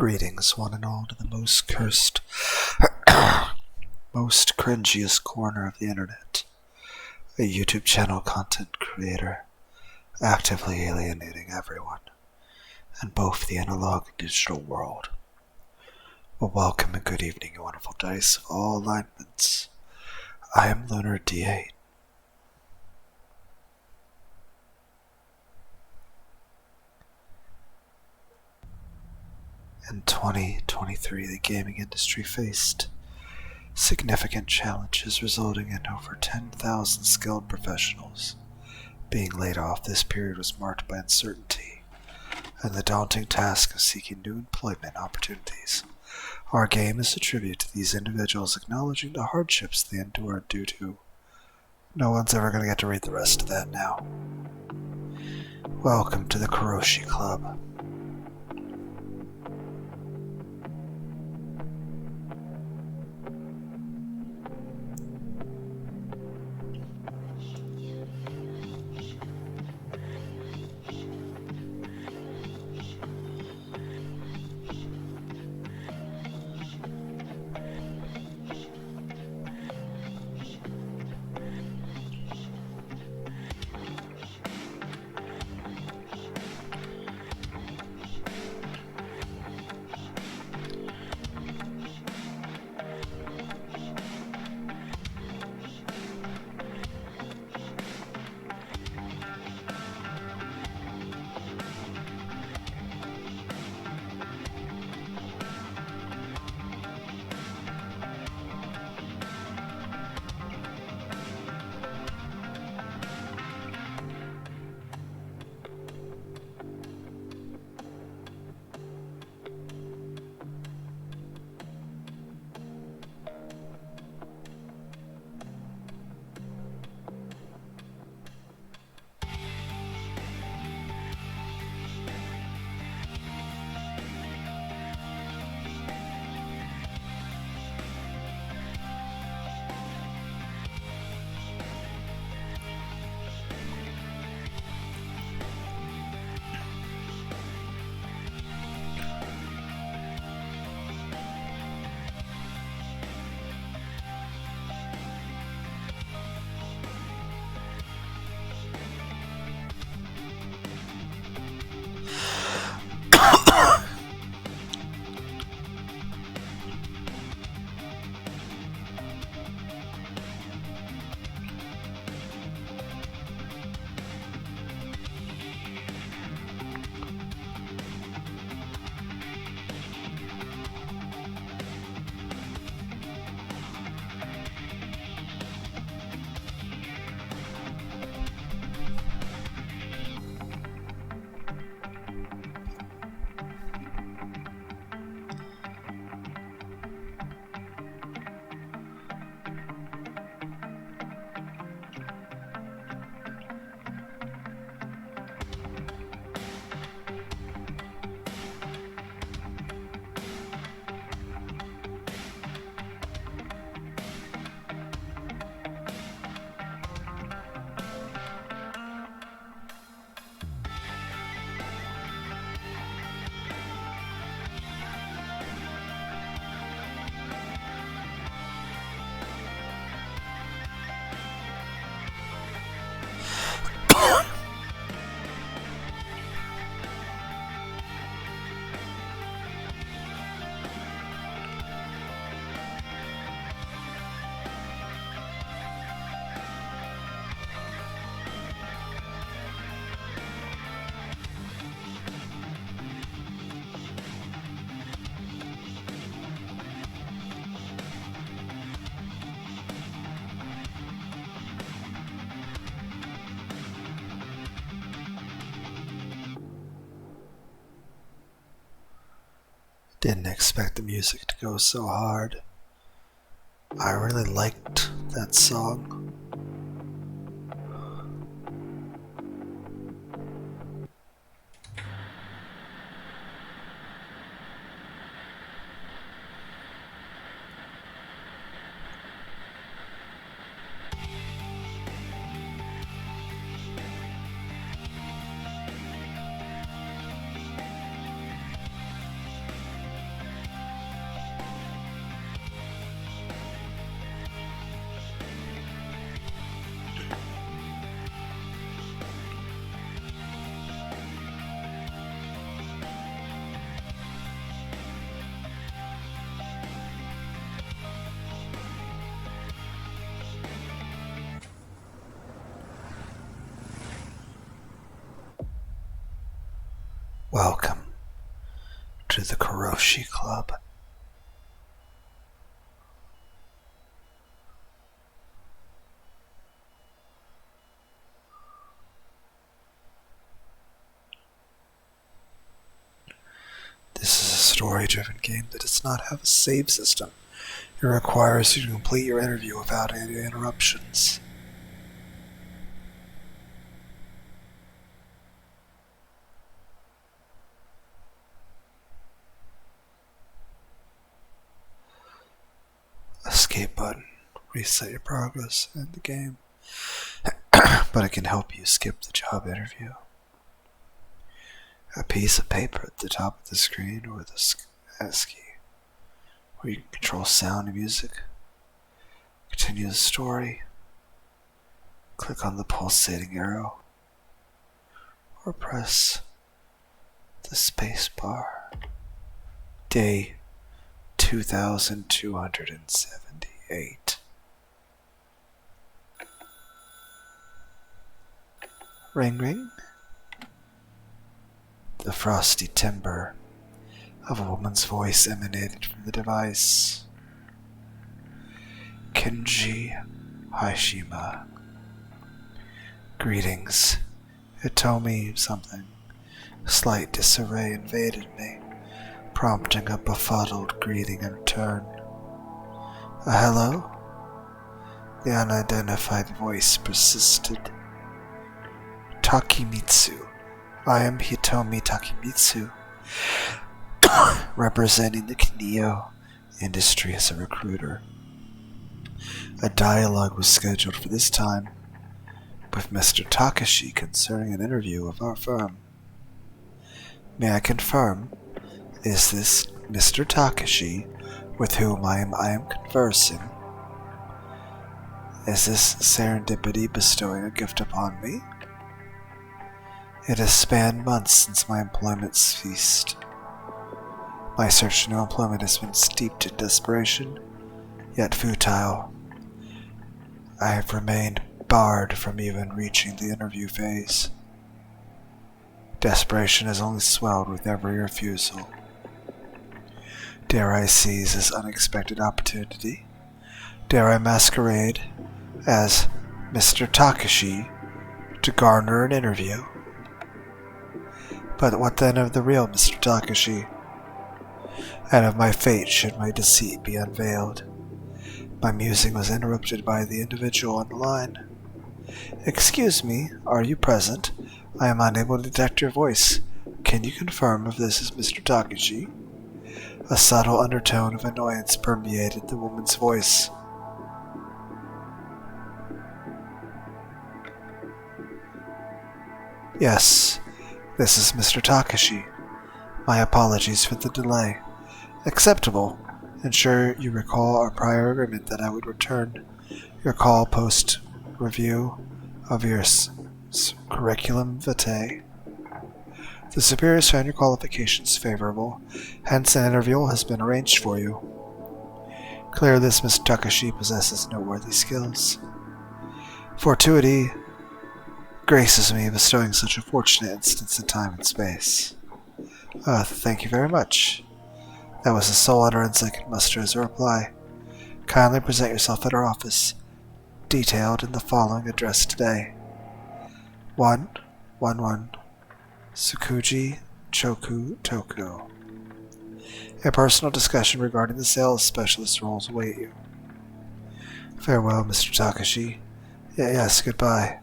Greetings, one and all, to the most cursed, most cringiest corner of the internet. A YouTube channel content creator, actively alienating everyone, in both the analog and digital world. Well, welcome and good evening, you wonderful dice of all alignments. I am Lunar D8. In 2023, the gaming industry faced significant challenges, resulting in over 10,000 skilled professionals being laid off. This period was marked by uncertainty and the daunting task of seeking new employment opportunities. Our game is a tribute to these individuals, acknowledging the hardships they endured due to... No one's ever going to get to read the rest of that now. Welcome to the Karoshi Club. Didn't expect the music to go so hard. I really liked that song. Welcome to the Karoshi Club. This is a story-driven game that does not have a save system. It requires you to complete your interview without any interruptions. Escape button. Reset your progress in the game. But it can help you skip the job interview. A piece of paper at the top of the screen or the S key, where you can control sound and music. Continue the story. Click on the pulsating arrow, or press the space bar. Day 2278. Ring ring. The frosty timbre of a woman's voice emanated from the device. Kenji Haishima. Greetings. It told me something. Slight disarray invaded me, prompting a befuddled greeting in return. Hello? The unidentified voice persisted. Takemitsu. I am Hitomi Takemitsu, representing the Knio industry as a recruiter. A dialogue was scheduled for this time with Mr. Takashi concerning an interview of our firm. May I confirm, is this Mr. Takashi with whom I am conversing? Is this serendipity bestowing a gift upon me? It has spanned months since my employment ceased. My search for new employment has been steeped in desperation, yet futile. I have remained barred from even reaching the interview phase. Desperation has only swelled with every refusal. Dare I seize this unexpected opportunity? Dare I masquerade as Mr. Takashi to garner an interview? But what then of the real Mr. Takashi? And of my fate should my deceit be unveiled? My musing was interrupted by the individual on the line. Excuse me, are you present? I am unable to detect your voice. Can you confirm if this is Mr. Takashi? A subtle undertone of annoyance permeated the woman's voice. Yes, this is Mr. Takashi. My apologies for the delay. Acceptable. Ensure you recall our prior agreement that I would return your call post-review of your curriculum vitae. The superiors found your qualifications favorable, hence an interview has been arranged for you. Clear this Mr. Takashi possesses noteworthy skills. Fortuity graces me bestowing such a fortunate instance in time and space. Thank you very much. That was the sole utterance I could muster as a reply. Kindly present yourself at our office, detailed in the following address today. 111 Tsukuji Choku Tokyo. A personal discussion regarding the sales specialist roles await you. Farewell, Mr. Takashi. Yes, goodbye.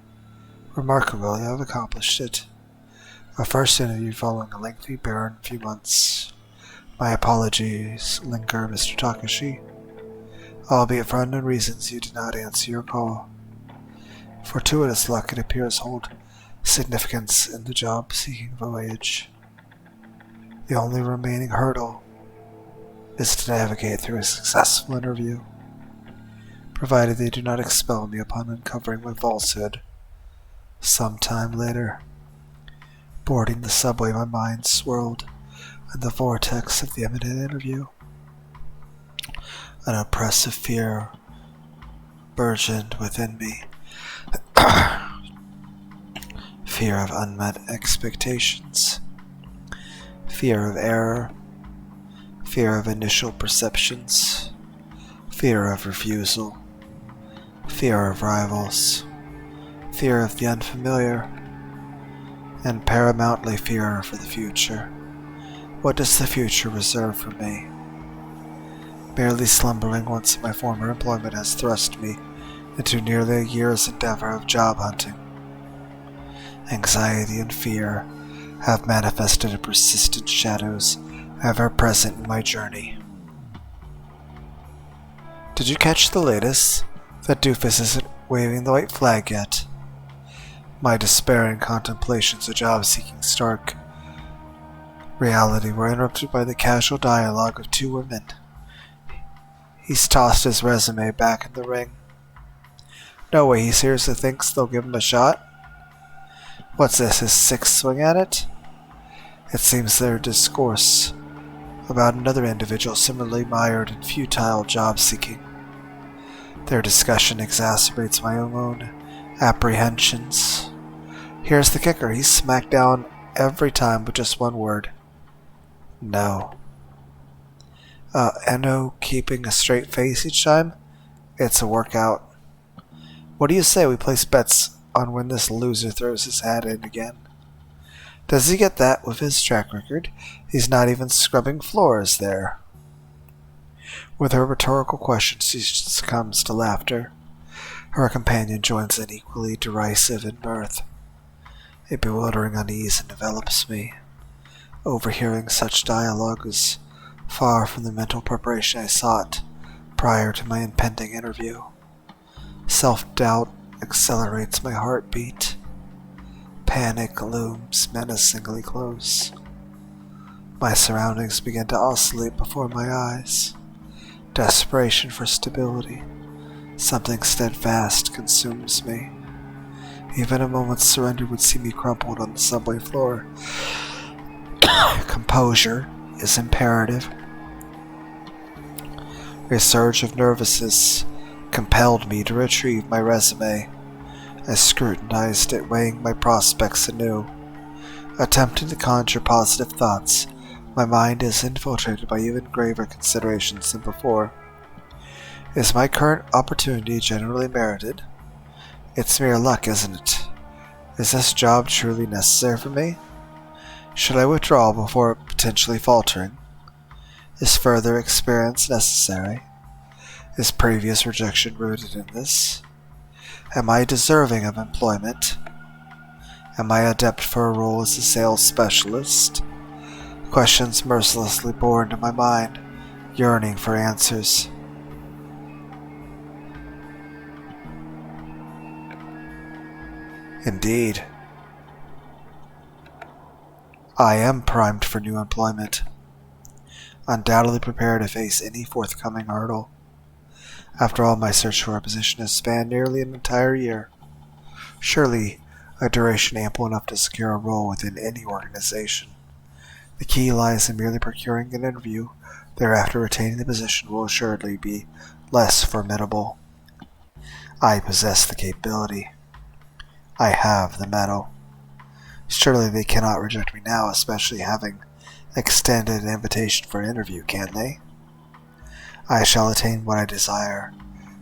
Remarkable, you have accomplished it. Our first interview following a lengthy, barren few months. My apologies linger, Mr. Takashi. Albeit for unknown reasons, you did not answer your call. Fortuitous luck, it appears, hold significance in the job-seeking voyage. The only remaining hurdle is to navigate through a successful interview, provided they do not expel me upon uncovering my falsehood. Sometime later, boarding the subway, my mind swirled in the vortex of the imminent interview. An oppressive fear burgeoned within me. Fear of unmet expectations. fear of error, fear of initial perceptions, fear of refusal, fear of rivals, fear of the unfamiliar, and paramountly fear for the future. What does the future reserve for me? Barely slumbering once my former employment has thrust me into nearly a year's endeavor of job hunting. Anxiety and fear have manifested in persistent shadows ever present in my journey. Did you catch the latest? That doofus isn't waving the white flag yet. My despairing contemplations of job-seeking stark reality were interrupted by the casual dialogue of two women. He's tossed his resume back in the ring. No way he seriously thinks they'll give him a shot? What's this, his sixth swing at it? It seems their discourse about another individual similarly mired in futile job-seeking. Their discussion exacerbates my own apprehensions. Here's the kicker, he's smacked down every time with just one word. No. Eno keeping a straight face each time? It's a workout. What do you say we place bets on when this loser throws his hat in again? Does he get that with his track record? He's not even scrubbing floors there. With her rhetorical question, she succumbs to laughter. Her companion joins in, equally derisive in mirth. A bewildering unease envelops me. Overhearing such dialogue is far from the mental preparation I sought prior to my impending interview. Self-doubt accelerates my heartbeat. Panic looms menacingly close. My surroundings begin to oscillate before my eyes. Desperation for stability. Something steadfast consumes me. Even a moment's surrender would see me crumpled on the subway floor. Composure is imperative. A surge of nervousness compelled me to retrieve my resume. I scrutinized it, weighing my prospects anew. Attempting to conjure positive thoughts, my mind is infiltrated by even graver considerations than before. Is my current opportunity generally merited? It's mere luck, isn't it? Is this job truly necessary for me? Should I withdraw before potentially faltering? Is further experience necessary? Is previous rejection rooted in this? Am I deserving of employment? Am I adept for a role as a sales specialist? Questions mercilessly bore into my mind, yearning for answers. Indeed, I am primed for new employment, undoubtedly prepared to face any forthcoming hurdle. After all, my search for a position has spanned nearly an entire year. Surely a duration ample enough to secure a role within any organization. The key lies in merely procuring an interview. Thereafter, retaining the position will assuredly be less formidable. I possess the capability. I have the mettle. Surely they cannot reject me now, especially having extended an invitation for an interview, can they? I shall attain what I desire,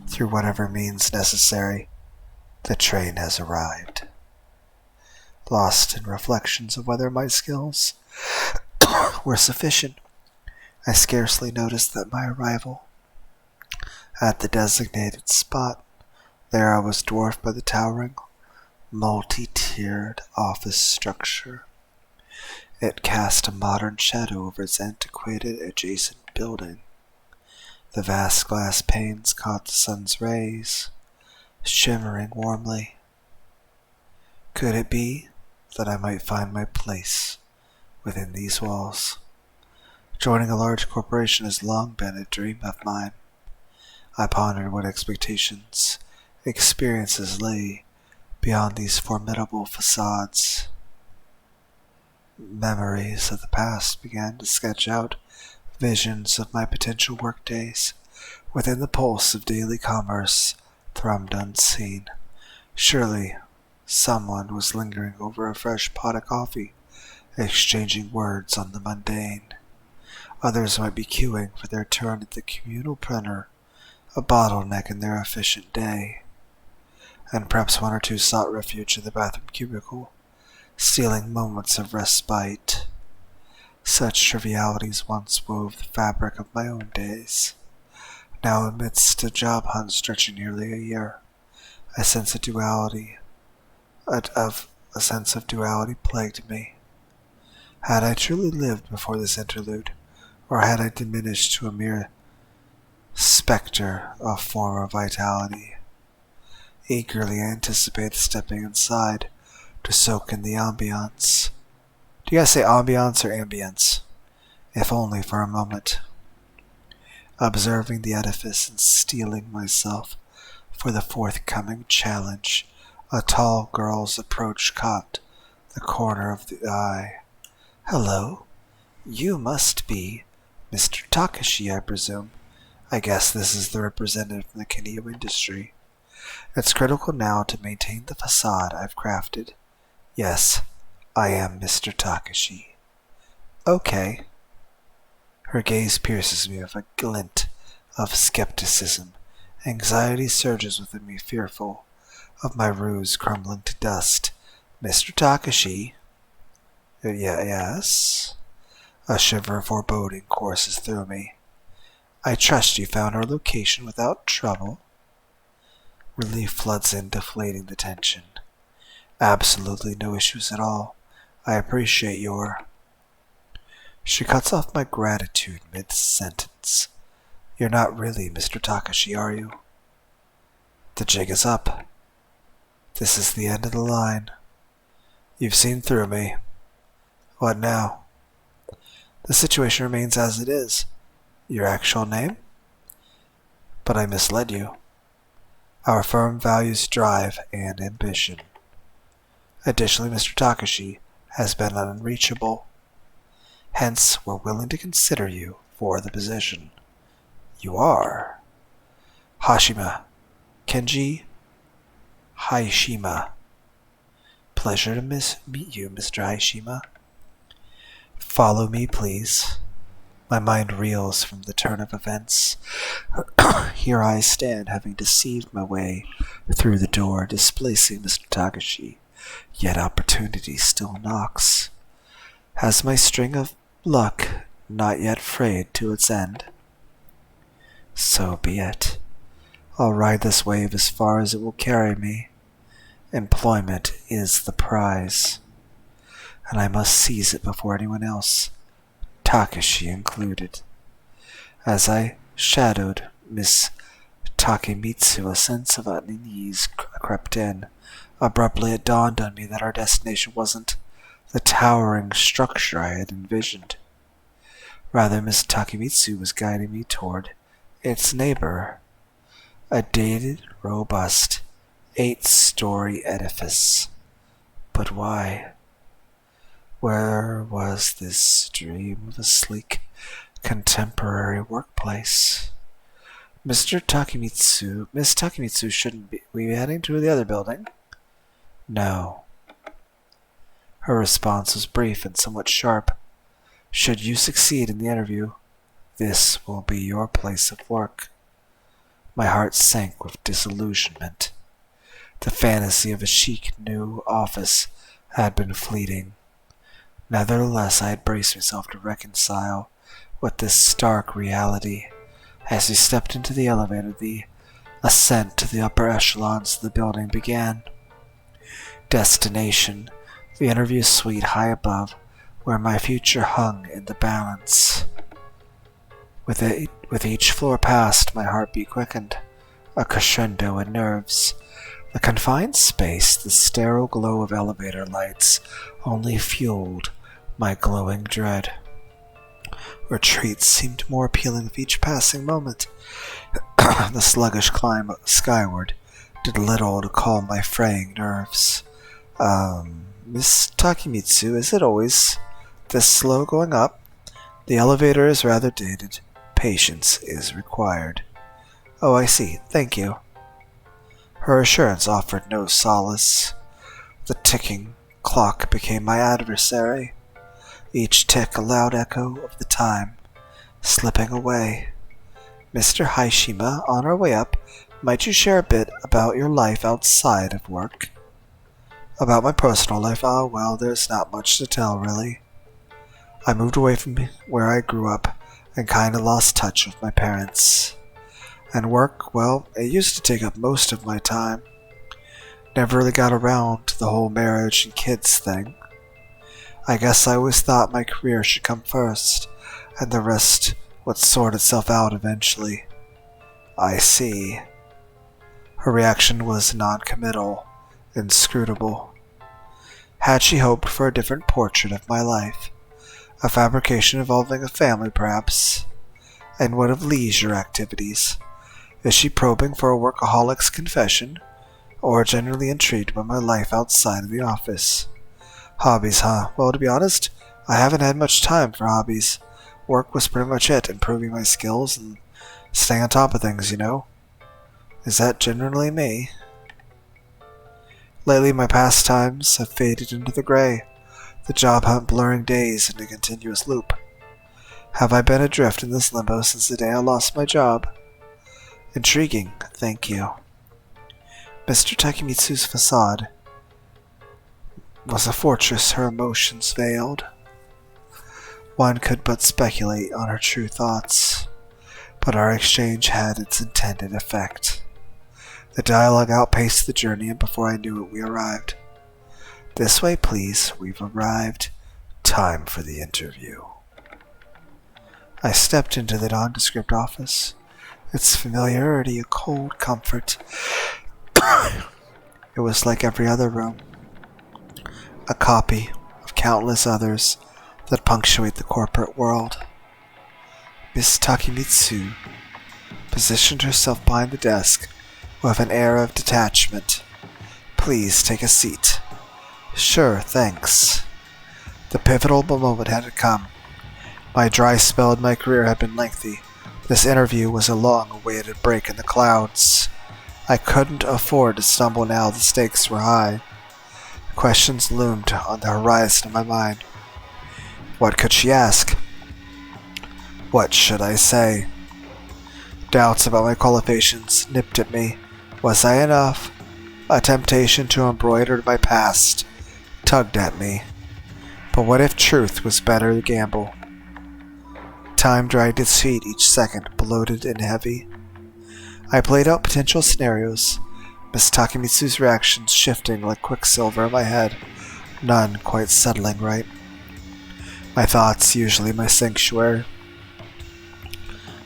through whatever means necessary. The train has arrived. Lost in reflections of whether my skills were sufficient, I scarcely noticed that my arrival. At the designated spot, there I was dwarfed by the towering, multi-tiered office structure. It cast a modern shadow over its antiquated adjacent building. The vast glass panes caught the sun's rays, shimmering warmly. Could it be that I might find my place within these walls? Joining a large corporation has long been a dream of mine. I pondered what expectations, experiences lay beyond these formidable facades. Memories of the past began to sketch out visions of my potential workdays. Within the pulse of daily commerce thrummed unseen. Surely someone was lingering over a fresh pot of coffee exchanging words on the mundane. Others might be queuing for their turn at the communal printer, a bottleneck in their efficient day. And perhaps one or two sought refuge in the bathroom cubicle, stealing moments of respite. Such trivialities once wove the fabric of my own days. Now, amidst a job hunt stretching nearly a year, a sense of duality plagued me. Had I truly lived before this interlude, or had I diminished to a mere spectre of former vitality? Eagerly I anticipated stepping inside to soak in the ambiance. Do you guys say ambiance or ambience? If only for a moment. Observing the edifice and steeling myself for the forthcoming challenge, a tall girl's approach caught the corner of the eye. Hello, you must be Mr. Takashi, I presume. I guess this is the representative from the Kineo industry. It's critical now to maintain the facade I've crafted. Yes, I am Mr. Takashi. Okay. Her gaze pierces me with a glint of skepticism. Anxiety surges within me, fearful of my ruse crumbling to dust. Mr. Takashi? Yes? A shiver of foreboding courses through me. I trust you found our location without trouble. Relief floods in, deflating the tension. Absolutely no issues at all. I appreciate your... She cuts off my gratitude mid-sentence. You're not really Mr. Takashi, are you? The jig is up. This is the end of the line. You've seen through me. What now? The situation remains as it is. Your actual name? But I misled you. Our firm values drive and ambition. Additionally, Mr. Takashi has been unreachable. Hence, we're willing to consider you for the position. You are Hashima. Kenji Haishima. Pleasure to meet you, Mr. Haishima. Follow me, please. My mind reels from the turn of events. Here I stand, having deceived my way through the door, displacing Mr. Takashi. Yet opportunity still knocks. Has my string of luck not yet frayed to its end? So be it. I'll ride this wave as far as it will carry me. Employment is the prize, and I must seize it before anyone else, Takashi included. As I shadowed Miss Takemitsu, a sense of unease crept in. Abruptly it dawned on me that our destination wasn't the towering structure I had envisioned. Rather, Miss Takemitsu was guiding me toward its neighbor, a dated, robust, 8-story edifice. But why? Where was this dream of a sleek, contemporary workplace? Miss Takemitsu shouldn't be. We heading to the other building? No. Her response was brief and somewhat sharp. Should you succeed in the interview, this will be your place of work. My heart sank with disillusionment. The fantasy of a chic new office had been fleeting. Nevertheless, I had braced myself to reconcile with this stark reality. As we stepped into the elevator, the ascent to the upper echelons of the building began. Destination, the interview suite high above, where my future hung in the balance. With each floor passed, my heartbeat quickened, a crescendo in nerves. The confined space, the sterile glow of elevator lights, only fueled my glowing dread. Retreat seemed more appealing with each passing moment. The sluggish climb skyward did little to calm my fraying nerves. Miss Takemitsu, is it always this slow going up? The elevator is rather dated. Patience is required. Oh, I see. Thank you. Her assurance offered no solace. The ticking clock became my adversary. each tick a loud echo of the time slipping away. Mr. Haishima, on our way up, might you share a bit about your life outside of work? About my personal life, well, there's not much to tell, really. I moved away from where I grew up and kinda lost touch with my parents. And work, well, it used to take up most of my time. Never really got around to the whole marriage and kids thing. I guess I always thought my career should come first, and the rest would sort itself out eventually. I see. Her reaction was non-committal, inscrutable. Had she hoped for a different portrait of my life? A fabrication involving a family, perhaps? And what of leisure activities? Is she probing for a workaholic's confession? Or generally intrigued by my life outside of the office? Hobbies, huh? Well, to be honest, I haven't had much time for hobbies. Work was pretty much it, improving my skills and staying on top of things, you know? Is that generally me? Lately, my pastimes have faded into the gray, the job hunt blurring days into a continuous loop. Have I been adrift in this limbo since the day I lost my job? Intriguing, thank you. Mr. Takemitsu's facade was a fortress her emotions veiled. One could but speculate on her true thoughts, but our exchange had its intended effect. The dialogue outpaced the journey, and before I knew it, we arrived. This way, please. We've arrived. Time for the interview. I stepped into the nondescript office, its familiarity a cold comfort. It was like every other room, a copy of countless others that punctuate the corporate world. Miss Takemitsu positioned herself behind the desk with an air of detachment. Please take a seat. Sure, thanks. The pivotal moment had come. My dry spell in my career had been lengthy. This interview was a long-awaited break in the clouds. I couldn't afford to stumble now. The stakes were high. Questions loomed on the horizon of my mind. What could she ask? What should I say? Doubts about my qualifications nipped at me. Was I enough? A temptation to embroider my past tugged at me. But what if truth was better to gamble? Time dragged its feet each second, bloated and heavy. I played out potential scenarios, Miss Takemitsu's reactions shifting like quicksilver in my head, none quite settling right. My thoughts, usually my sanctuary,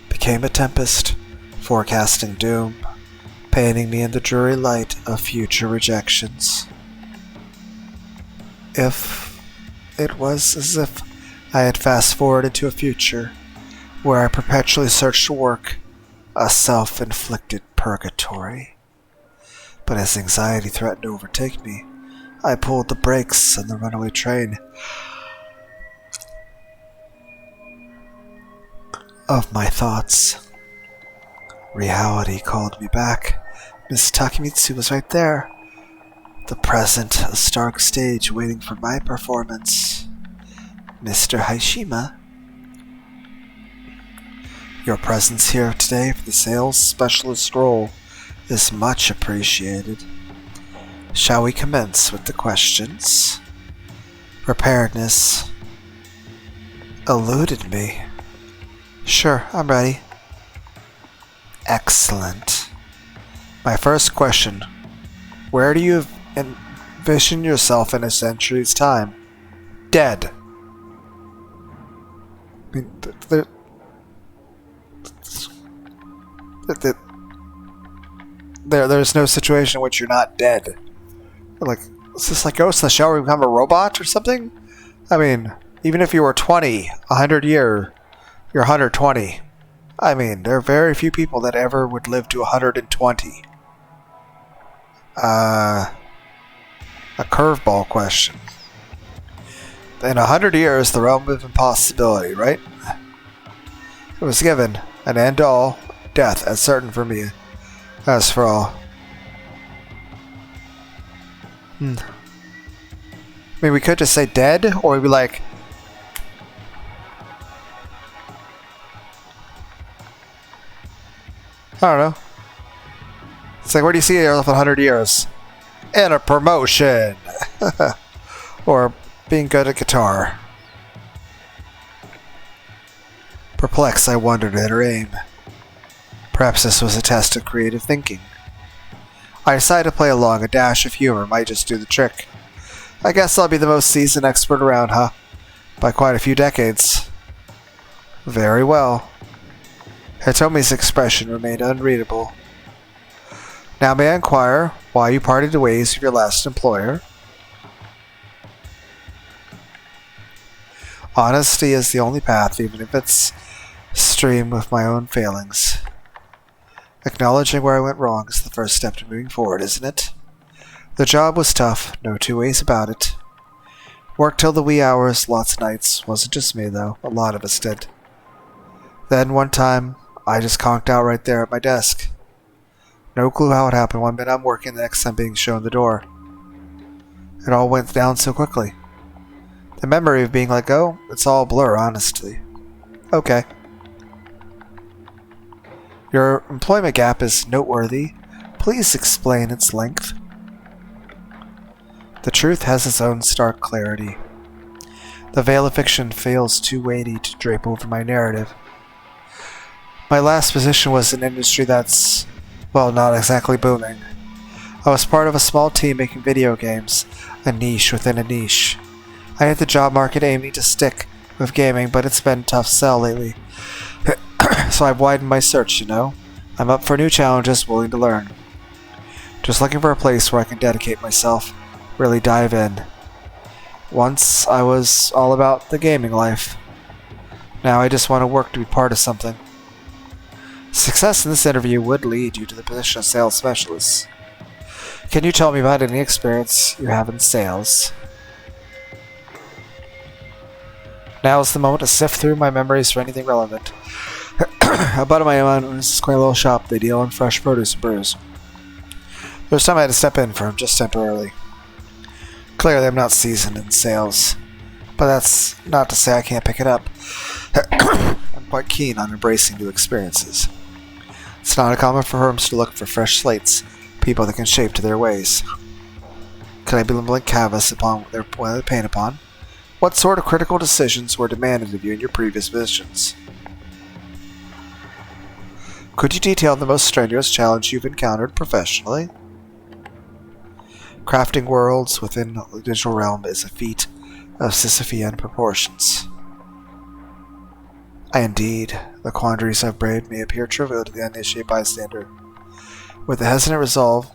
became a tempest, forecasting doom, painting me in the dreary light of future rejections. It was as if I had fast-forwarded to a future where I perpetually searched for work, a self-inflicted purgatory. But as anxiety threatened to overtake me, I pulled the brakes on the runaway train of my thoughts. Reality called me back. Miss Takemitsu was right there. The present, a stark stage waiting for my performance. Mr. Haishima, your presence here today for the sales specialist role is much appreciated. Shall we commence with the questions? Preparedness eluded me. Sure, I'm ready. Excellent. My first question. Where do you envision yourself in a century's time? Dead. I mean, there's no situation in which you're not dead. Like, is this like Ghost in the Shell where you become a robot or something? I mean, even if you were 20, 100 years, you're 120. I mean, there are very few people that ever would live to 120. A curveball question. In 100 years, the realm of impossibility, right? It was given an end to all, death as certain for me as for all. I mean, we could just say dead, or we'd be like, I don't know. It's like, where do you see yourself in 100 years? In a promotion! Or being good at guitar. Perplexed, I wondered at her aim. Perhaps this was a test of creative thinking. I decided to play along. A dash of humor might just do the trick. I guess I'll be the most seasoned expert around, huh? By quite a few decades. Very well. Hitomi's expression remained unreadable. Now may I inquire why you parted ways with your last employer? Honesty is the only path, even if it's strewn with my own failings. Acknowledging where I went wrong is the first step to moving forward, isn't it? The job was tough, no two ways about it. Worked till the wee hours, lots of nights. Wasn't just me, though. A lot of us did. Then, one time, I just conked out right there at my desk. No clue how it happened. 1 minute I'm working, the next I'm being shown the door. It all went down so quickly. The memory of being let go, it's all a blur, honestly. Okay. Your employment gap is noteworthy. Please explain its length. The truth has its own stark clarity. The veil of fiction feels too weighty to drape over my narrative. My last position was an industry that's, well, not exactly booming. I was part of a small team making video games, a niche within a niche. I hit the job market aiming to stick with gaming, but it's been a tough sell lately. So I've widened my search, you know. I'm up for new challenges, willing to learn. Just looking for a place where I can dedicate myself, really dive in. Once I was all about the gaming life. Now I just want to work to be part of something. Success in this interview would lead you to the position of sales specialist. Can you tell me about any experience you have in sales? Now is the moment to sift through my memories for anything relevant. A bud of my own owns this quaint little shop. They deal in fresh produce and brews. There's time I had to step in for him, just temporarily. Clearly I'm not seasoned in sales, but that's not to say I can't pick it up. I'm quite keen on embracing new experiences. It's not uncommon for firms to look for fresh slates, people that can shape to their ways. Can I be a blank canvas upon their paint upon? What sort of critical decisions were demanded of you in your previous positions? Could you detail the most strenuous challenge you've encountered professionally? Crafting worlds within the digital realm is a feat of Sisyphean proportions. Indeed, the quandaries I've braved may appear trivial to the uninitiated bystander. With a hesitant resolve,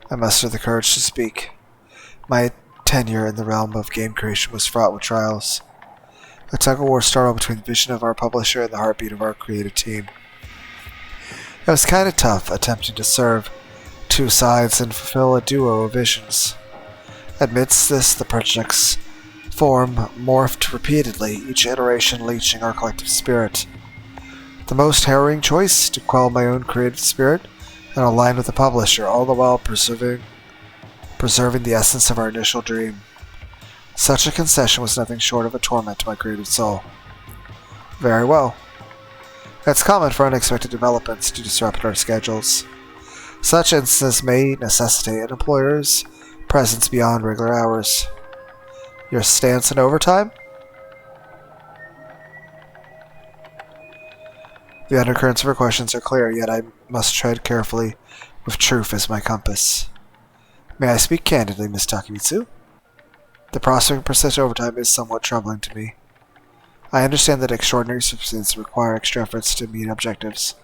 I mustered the courage to speak. My tenure in the realm of game creation was fraught with trials. A tug-of-war started between the vision of our publisher and the heartbeat of our creative team. It was kind of tough, attempting to serve two sides and fulfill a duo of visions. Amidst this, the project's form morphed repeatedly, each iteration leeching our collective spirit. The most harrowing choice, to quell my own creative spirit and align with the publisher, all the while preserving the essence of our initial dream. Such a concession was nothing short of a torment to my creative soul. Very well. It's common for unexpected developments to disrupt our schedules. Such instances may necessitate an employer's presence beyond regular hours. Your stance on overtime? The undercurrents of her questions are clear, yet I must tread carefully, with truth as my compass. May I speak candidly, Miss Takemitsu? The prospect of persistent overtime is somewhat troubling to me. I understand that extraordinary circumstances require extra efforts to meet objectives.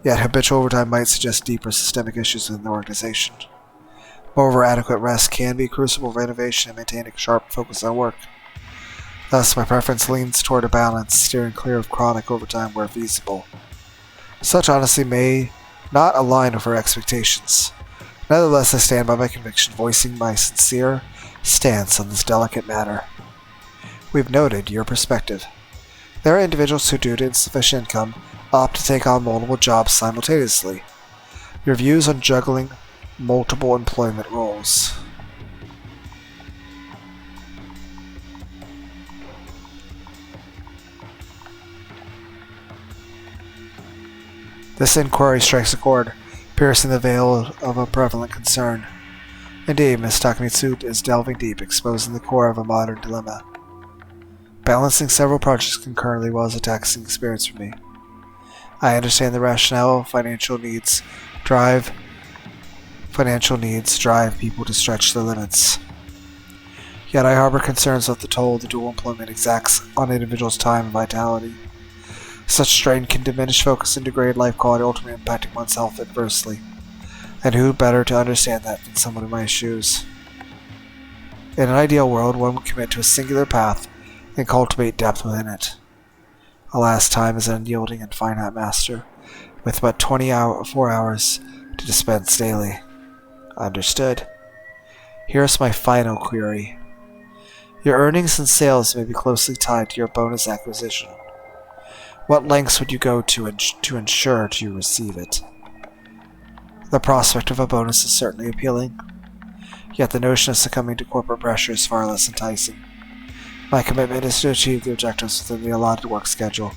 Yet habitual overtime might suggest deeper systemic issues within the organization. Moreover, adequate rest can be a crucible of innovation and maintaining a sharp focus on work. Thus, my preference leans toward a balance, steering clear of chronic overtime where feasible. Such honesty may not align with our expectations. Nevertheless, I stand by my conviction, voicing my sincere stance on this delicate matter. We've noted your perspective. There are individuals who, due to insufficient income, opt to take on multiple jobs simultaneously. Your views on juggling multiple employment roles. This inquiry strikes a chord, piercing the veil of a prevalent concern. Indeed, Miss Takamitsu is delving deep, exposing the core of a modern dilemma. Balancing several projects concurrently was a taxing experience for me. I understand the rationale. Financial needs drive people to stretch their limits. Yet I harbor concerns of the toll the dual employment exacts on an individual's time and vitality. Such strain can diminish focus and degrade life quality, ultimately impacting one's health adversely. And who better to understand that than someone in my shoes? In an ideal world, one would commit to a singular path and cultivate depth within it. Alas, time is an unyielding and finite master, with but 24 hours to dispense daily. Understood. Here's my final query. Your earnings and sales may be closely tied to your bonus acquisition. What lengths would you go to ensure you receive it? The prospect of a bonus is certainly appealing, yet the notion of succumbing to corporate pressure is far less enticing. My commitment is to achieve the objectives within the allotted work schedule,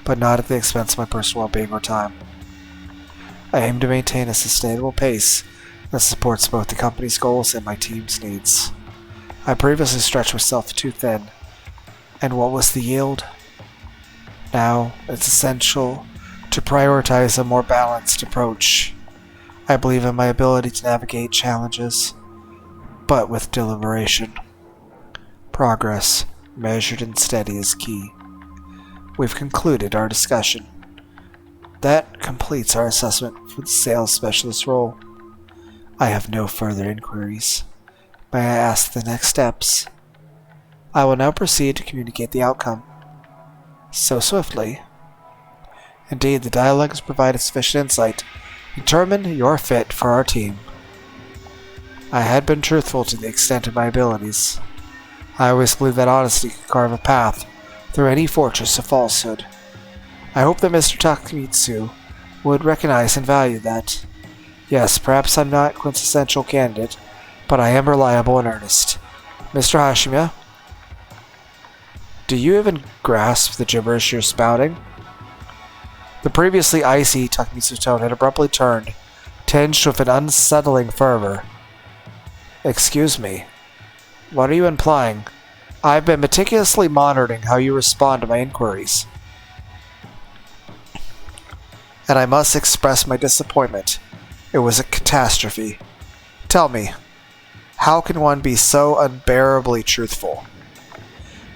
but not at the expense of my personal well-being or time. I aim to maintain a sustainable pace that supports both the company's goals and my team's needs. I previously stretched myself too thin, and what was the yield? Now, it's essential to prioritize a more balanced approach. I believe in my ability to navigate challenges, but with deliberation. Progress, measured and steady, is key. We've concluded our discussion. That completes our assessment for the sales specialist role. I have no further inquiries. May I ask the next steps? I will now proceed to communicate the outcome. So swiftly. Indeed, the dialogue has provided sufficient insight to determine you're fit for our team. I had been truthful to the extent of my abilities. I always believed that honesty could carve a path through any fortress of falsehood. I hope that Mr. Takamitsu would recognize and value that. Yes, perhaps I'm not a quintessential candidate, but I am reliable and earnest. Mr. Hashima, do you even grasp the gibberish you're spouting? The previously icy Takamitsu's tone had abruptly turned, tinged with an unsettling fervor. Excuse me. What are you implying? I've been meticulously monitoring how you respond to my inquiries. And I must express my disappointment. It was a catastrophe. Tell me, how can one be so unbearably truthful?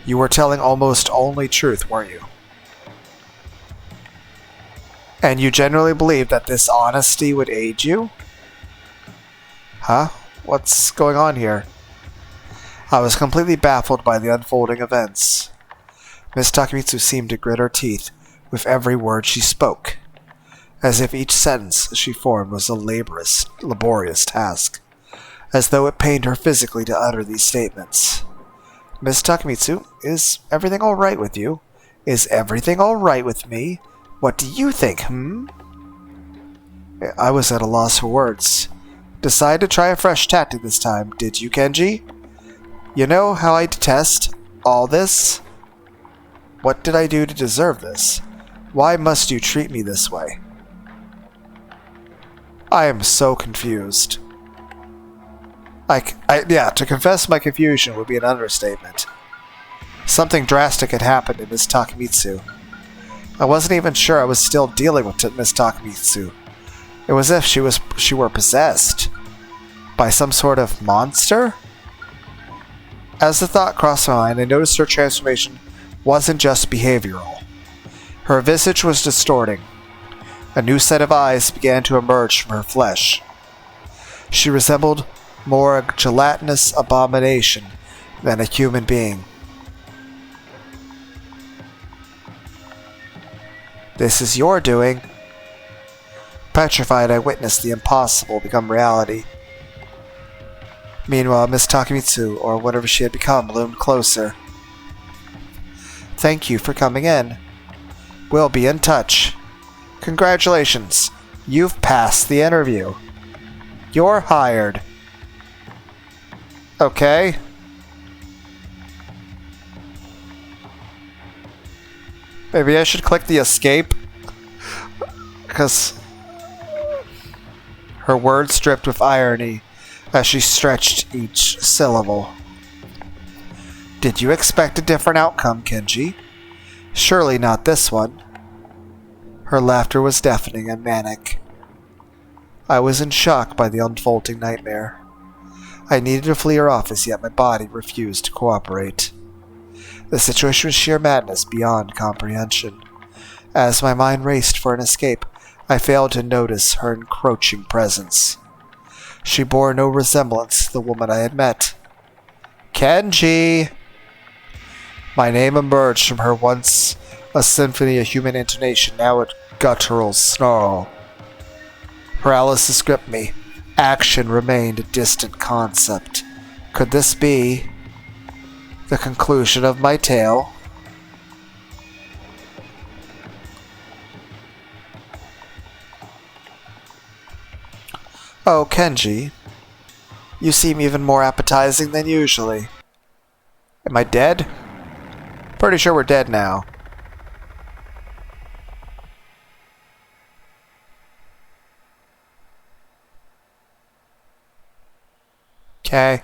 You were telling almost only truth, weren't you? And you genuinely believe that this honesty would aid you? Huh? What's going on here? I was completely baffled by the unfolding events. Miss Takamitsu seemed to grit her teeth with every word she spoke, as if each sentence she formed was a laborious task, as though it pained her physically to utter these statements. Miss Takamitsu, is everything all right with you? Is everything all right with me? What do you think, I was at a loss for words. Decide to try a fresh tactic this time, did you, Kenji? You know how I detest all this? What did I do to deserve this? Why must you treat me this way? I am so confused. To confess my confusion would be an understatement. Something drastic had happened to Miss Takamitsu. I wasn't even sure I was still dealing with Miss Takamitsu. It was as if she were possessed by some sort of monster. As the thought crossed my mind, I noticed her transformation wasn't just behavioral. Her visage was distorting. A new set of eyes began to emerge from her flesh. She resembled more a gelatinous abomination than a human being. This is your doing. Petrified, I witnessed the impossible become reality. Meanwhile, Miss Takamitsu, or whatever she had become, loomed closer. Thank you for coming in. We'll be in touch. Congratulations. You've passed the interview. You're hired. Okay. Maybe I should click the escape. 'cause her words dripped with irony as she stretched each syllable. Did you expect a different outcome, Kenji? Surely not this one. Her laughter was deafening and manic. I was in shock by the unfolding nightmare. I needed to flee her office, yet my body refused to cooperate. The situation was sheer madness beyond comprehension. As my mind raced for an escape, I failed to notice her encroaching presence. She bore no resemblance to the woman I had met. Kenji! My name emerged from her, once a symphony of human intonation, now a guttural snarl. Paralysis gripped me. Action remained a distant concept. Could this be the conclusion of my tale? Oh, Kenji. You seem even more appetizing than usually. Am I dead? Pretty sure we're dead now. Okay.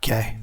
Okay.